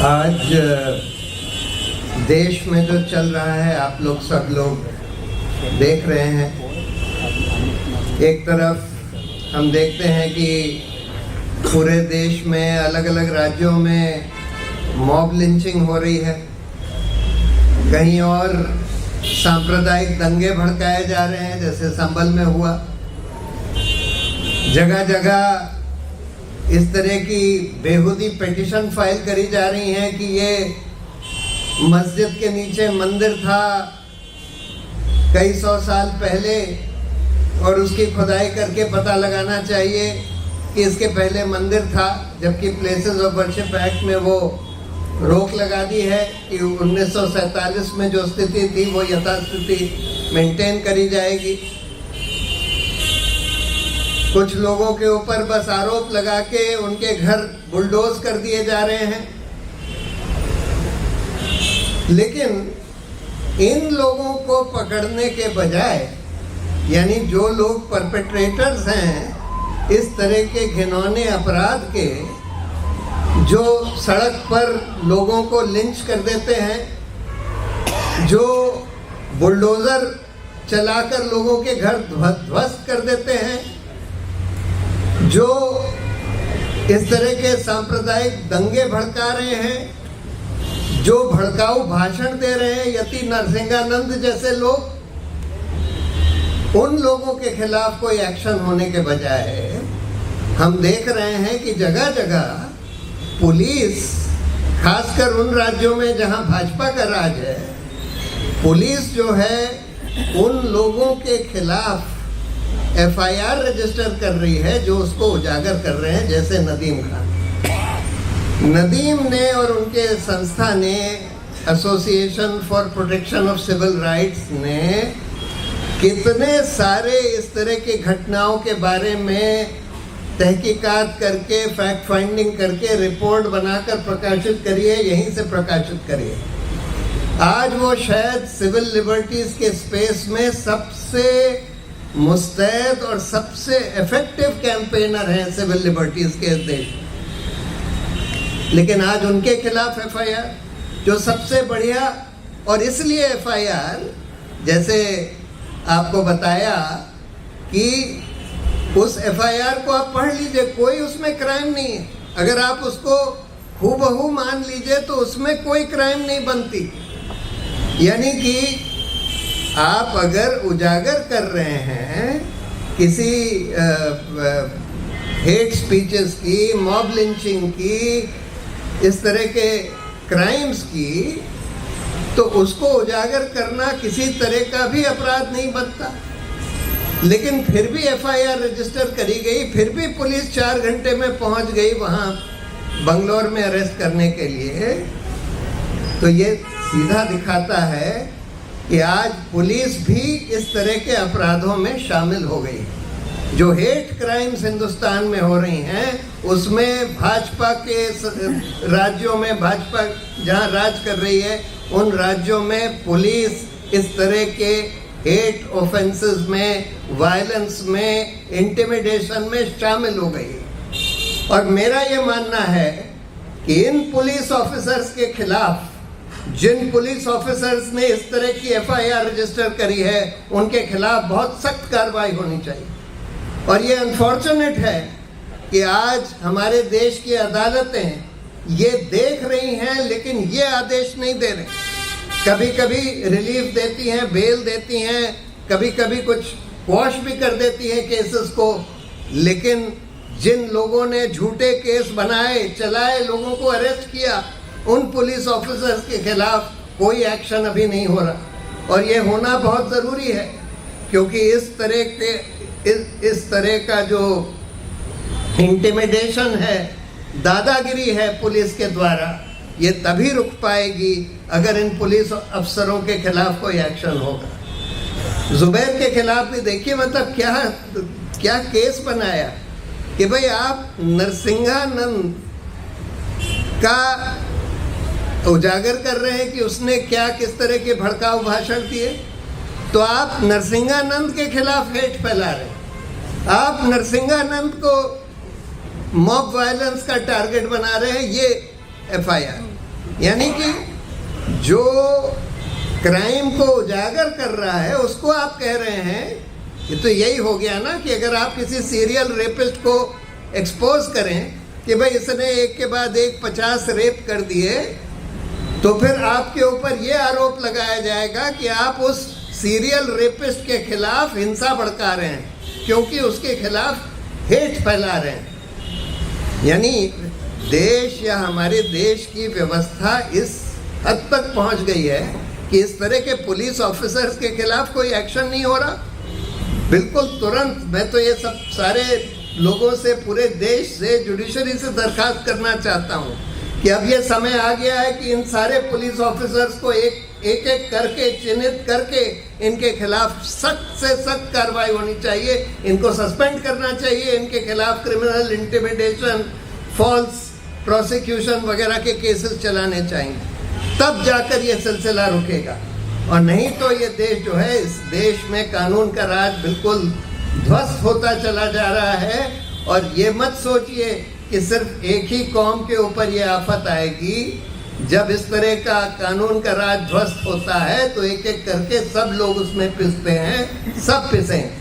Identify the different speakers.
Speaker 1: आज देश में जो चल रहा है आप लोग सब लोग देख रहे हैं। एक तरफ हम देखते हैं कि पूरे देश में अलग अलग राज्यों में मॉब लिंचिंग हो रही है, कहीं और सांप्रदायिक दंगे भड़काए जा रहे हैं जैसे संभल में हुआ। जगह जगह इस तरह की बेहुदी पिटीशन फाइल करी जा रही हैं कि ये मस्जिद के नीचे मंदिर था कई सौ साल पहले और उसकी खुदाई करके पता लगाना चाहिए कि इसके पहले मंदिर था, जबकि प्लेसेस ऑफ वर्शिप एक्ट में वो रोक लगा दी है कि 1947 में जो स्थिति थी वो यथास्थिति मेंटेन करी जाएगी। कुछ लोगों के ऊपर बस आरोप लगा के उनके घर बुलडोज कर दिए जा रहे हैं, लेकिन इन लोगों को पकड़ने के बजाय, यानी जो लोग परपेट्रेटर्स हैं इस तरह के घिनौने अपराध के, जो सड़क पर लोगों को लिंच कर देते हैं, जो बुलडोजर चलाकर लोगों के घर ध्वस्त कर देते हैं, जो इस तरह के सांप्रदायिक दंगे भड़का रहे हैं, जो भड़काऊ भाषण दे रहे हैं यति नरसिंहानंद जैसे लोग, उन लोगों के खिलाफ कोई एक्शन होने के बजाय हम देख रहे हैं कि जगह जगह पुलिस, खासकर उन राज्यों में जहां भाजपा का राज है, पुलिस जो है उन लोगों के खिलाफ FIR रजिस्टर कर रही है जो उसको उजागर कर रहे हैं, जैसे नदीम खान। नदीम ने और उनके संस्था ने, association for protection of civil rights ने, कितने सारे इस तरह की घटनाओं के बारे में तहकीकात करके, फैक्ट फाइंडिंग करके रिपोर्ट बनाकर प्रकाशित करी है, यहीं से प्रकाशित करी है। आज वो शायद सिविल लिबर्टीज के स्पेस में सबसे मुस्तैद और सबसे इफेक्टिव कैंपेनर हैं सिविल लिबर्टीज के देश, लेकिन आज उनके खिलाफ FIR जो सबसे बढ़िया, और इसलिए FIR, जैसे आपको बताया कि उस FIR को आप पढ़ लीजिए, कोई उसमें क्राइम नहीं है। अगर आप उसको हूबहू मान लीजिए तो उसमें कोई क्राइम नहीं बनती। यानी कि आप अगर उजागर कर रहे हैं किसी हेट स्पीचेस की, मॉब लिंचिंग की, इस तरह के क्राइम्स की, तो उसको उजागर करना किसी तरह का भी अपराध नहीं बनता। लेकिन फिर भी FIR रजिस्टर करी गई, फिर भी पुलिस 4 घंटे में पहुंच गई वहां बंगलौर में अरेस्ट करने के लिए। तो ये सीधा दिखाता है कि आज पुलिस भी इस तरह के अपराधों में शामिल हो गई। जो हेट क्राइम्स हिंदुस्तान में हो रही हैं उसमें भाजपा के राज्यों में, भाजपा जहां राज कर रही है उन राज्यों में पुलिस इस तरह के हेट ऑफेंसेस में, वायलेंस में, इंटिमिडेशन में शामिल हो गई। और मेरा ये मानना है कि इन पुलिस ऑफिसर्स के खिलाफ, जिन पुलिस ऑफिसर्स ने इस तरह की FIR रजिस्टर करी है, उनके खिलाफ बहुत सख्त कार्रवाई होनी चाहिए। और ये अनफॉर्चुनेट है कि आज हमारे देश की अदालतें ये देख रही हैं लेकिन ये आदेश नहीं दे रही। कभी कभी रिलीफ देती हैं, बेल देती हैं, कभी कभी कुछ वॉश भी कर देती हैं केसेस को, लेकिन जिन लोगों ने झूठे केस बनाए, चलाए, लोगों को अरेस्ट किया, उन पुलिस ऑफिसर्स के खिलाफ कोई एक्शन अभी नहीं हो रहा। और ये होना बहुत ज़रूरी है, क्योंकि इस तरह का जो इंटिमिडेशन है, दादागिरी है पुलिस के द्वारा, ये तभी रुक पाएगी अगर इन पुलिस अफसरों के खिलाफ कोई एक्शन होगा। जुबैर के खिलाफ भी देखिए, मतलब क्या केस बनाया कि भाई आप नरसिंहानंद का उजागर कर रहे हैं कि उसने क्या, किस तरह के भड़काऊ भाषण दिए, तो आप नरसिंहानंद के खिलाफ हेट फैला रहे हैं। आप नरसिंहानंद को मॉब वायलेंस का टारगेट बना रहे हैं, ये FIR। यानी कि जो क्राइम को उजागर कर रहा है उसको आप कह रहे हैं। ये तो यही हो गया ना कि अगर आप किसी सीरियल रेपिस्ट को एक्सपोज करें कि भाई इसने एक के बाद एक 50 रेप कर दिए, तो फिर आपके ऊपर ये आरोप लगाया जाएगा कि आप उस सीरियल रेपिस्ट के खिलाफ हिंसा भड़का रहे हैं, क्योंकि उसके खिलाफ हेट फैला रहे हैं। यानी देश या हमारे देश की व्यवस्था इस हद तक पहुंच गई है कि इस तरह के पुलिस ऑफिसर्स के खिलाफ कोई एक्शन नहीं हो रहा। बिल्कुल तुरंत मैं तो ये सब सारे लोगों से, पूरे देश से, जुडिशरी से दरखास्त करना चाहता हूँ कि अब ये समय आ गया है कि इन सारे पुलिस ऑफिसर्स को एक एक करके चिन्हित करके इनके खिलाफ सख्त से सख्त कार्रवाई होनी चाहिए, इनको सस्पेंड करना चाहिए, इनके खिलाफ क्रिमिनल इंटिमिडेशन, फॉल्स प्रोसिक्यूशन वगैरह के केसेस चलाने चाहिए, तब जाकर ये सिलसिला रुकेगा। और नहीं तो ये देश जो है, इस देश में कानून का राज बिल्कुल ध्वस्त होता चला जा रहा है। और ये मत सोचिए कि सिर्फ एक ही कौम के ऊपर ये आफत आएगी। जब इस तरह का कानून का राज ध्वस्त होता है तो एक एक करके सब लोग उसमें पिसते हैं, सब पिसें।